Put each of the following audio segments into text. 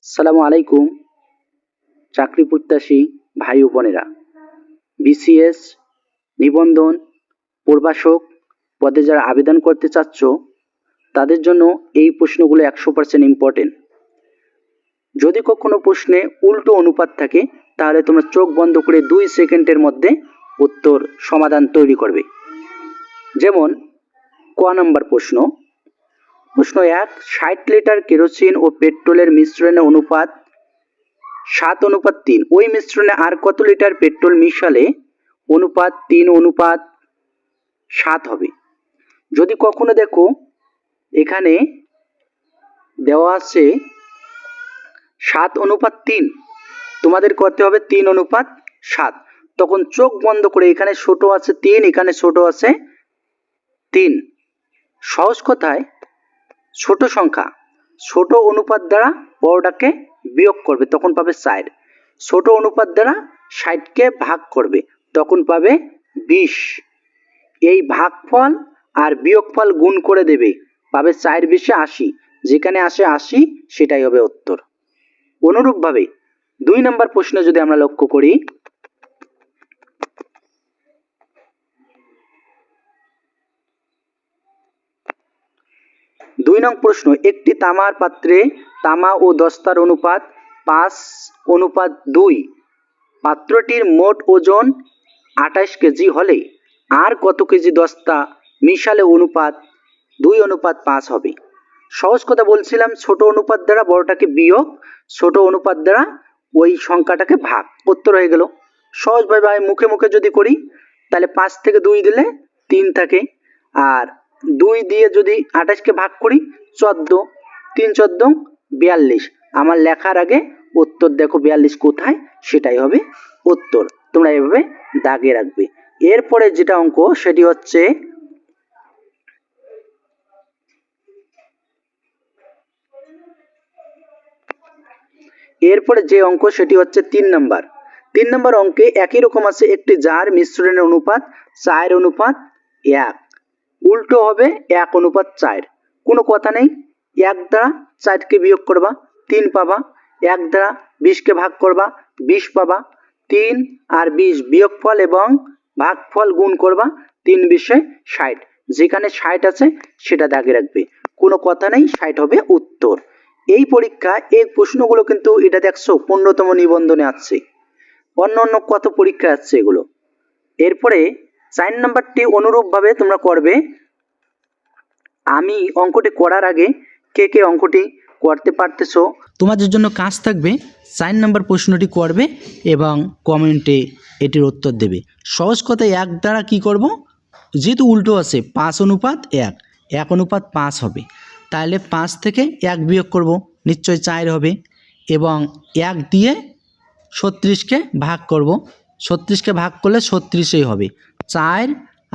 আসসালামু আলাইকুম চাকরি প্রত্যাশী ভাই ও বোনেরা। বিসিএস নিবন্ধন প্রভাষক পদে যারা আবেদন করতে চাচ্ছ তাদের জন্য এই প্রশ্নগুলো 100% ইম্পর্টেন্ট। যদি কখনো প্রশ্নে উল্টো অনুপাত থাকে তাহলে তোমরা চোখ বন্ধ করে 2 সেকেন্ডের মধ্যে উত্তর সমাধান তৈরি করবে। যেমন ক নম্বর প্রশ্ন 1, 60 লিটার কেরোসিন ও পেট্রোলের মিশ্রণের অনুপাত 7:3। ওই মিশ্রণে আর কত লিটার পেট্রোল মিশালে অনুপাত 3:7 হবে। যদি কখনো দেখো এখানে দেওয়া আছে 7:3, তোমাদের করতে হবে 3:7। তখন চোখ বন্ধ করে এখানে ছোট আছে 3, এখানে ছোট আছে 3। সহজ কথায় ছোট সংখ্যা ছোট অনুপাত দ্বারা বড়টাকে বিয়োগ করবে, তখন পাবে 4। ছোট অনুপাত দ্বারা 60কে ভাগ করবে, তখন পাবে 20। এই ভাগফল আর বিয়োগফল গুণ করে দেবে, পাবে 4 × 80। যেখানে আসে 80 সেটাই হবে উত্তর। অনুরূপভাবে 2 নম্বর প্রশ্নে যদি আমরা লক্ষ্য করি, দুই নং প্রশ্ন, একটি তামার পাত্রে তামা ও দস্তার অনুপাত 5:2। পাত্রটির মোট ওজন 28 কেজি হলে আর কত কেজি দস্তা মিশালে অনুপাত 2:5 হবে। সহজ কথা বলছিলাম, ছোট অনুপাত দ্বারা বড়টাকে বিয়োগ, ছোট অনুপাত দ্বারা ওই সংখ্যাটাকে ভাগ, উত্তর হয়ে গেল। সহজভাবে মুখে মুখে যদি করি তাহলে 5 থেকে 2 দিলে 3 থাকে, আর 2 দিয়ে যদি 28কে ভাগ করি 14, 3 14 42। আমার লেখার আগে উত্তর দেখো 42 কোথায়, সেটাই হবে উত্তর। তোমরা এভাবে দাগে রাখবে। এরপরে যেটা অঙ্ক সেটি হচ্ছে তিন নম্বর অঙ্কে একই রকম আছে, একটি জার মিশ্রণের অনুপাত 4:1। উল্টো হবে 1:4। কোনো কথা নেই, 1 দ্বারা 4কে বিয়োগ করবা 3 পাবা, 1 দ্বারা 20কে ভাগ করবা 20 পাবা, 3 আর 20 বিয়োগফল এবং ভাগফল গুণ করবা, 3 20 60। যেখানে 60 আছে সেটা দাগে রাখবে, কোনো কথা নেই, 60 হবে উত্তর। এই পরীক্ষা এই প্রশ্নগুলো কিন্তু এটা দেখছো 15তম নিবন্ধনে আছে, অন্য কত পরীক্ষা আছে এগুলো। এরপরে 4 নম্বরটি অনুরূপভাবে তোমরা করবে। আমি অঙ্কটি করার আগে কে কে অঙ্কটি করতে পারতেছো, তোমাদের জন্য কাজ থাকবে 4 নম্বর প্রশ্নটি করবে এবং কমেন্টে এটির উত্তর দেবে। সহজ কথায় 1 দ্বারা কি করব, যেহেতু উল্টো আছে 5:1, 1:5 হবে, তাহলে 5 থেকে 1 বিয়োগ করব, নিশ্চয় 4 হবে, এবং 1 দিয়ে 36কে ভাগ করব, 36কে ভাগ করলে 36ই হবে। 4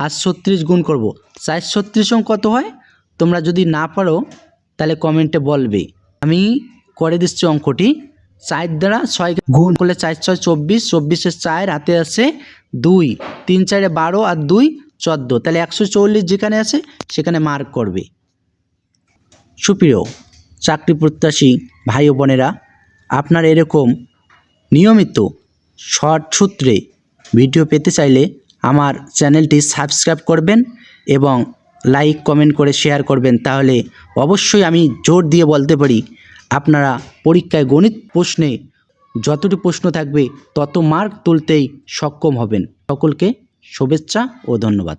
আর 36 গুণ করব, 4 36 কত হয়, তোমরা যদি না পারো তাহলে কমেন্টে বলবে। আমি করে দিচ্ছি অঙ্কটি। 4 দ্বারা 6 গুণ করলে 4 6 24, 24 4 হাতে আছে 2, 3 4 12 আর 2 14, তাহলে 140 যেখানে আছে সেখানে মার্ক করবে। সুপ্রিয় চাকরি প্রত্যাশী ভাই ও বোনেরা, আপনার এরকম নিয়মিত শর্ট সূত্রে ভিডিও পেতে চাইলে আমার চ্যানেলটি সাবস্ক্রাইব করবেন এবং লাইক কমেন্ট করে শেয়ার করবেন, তাহলে অবশ্যই আমি জোর দিয়ে বলতে পারি আপনারা পরীক্ষায় গণিত প্রশ্নে যতটি প্রশ্ন থাকবে তত মার্ক তুলতেই সক্ষম হবেন। সকলকে শুভেচ্ছা ও ধন্যবাদ।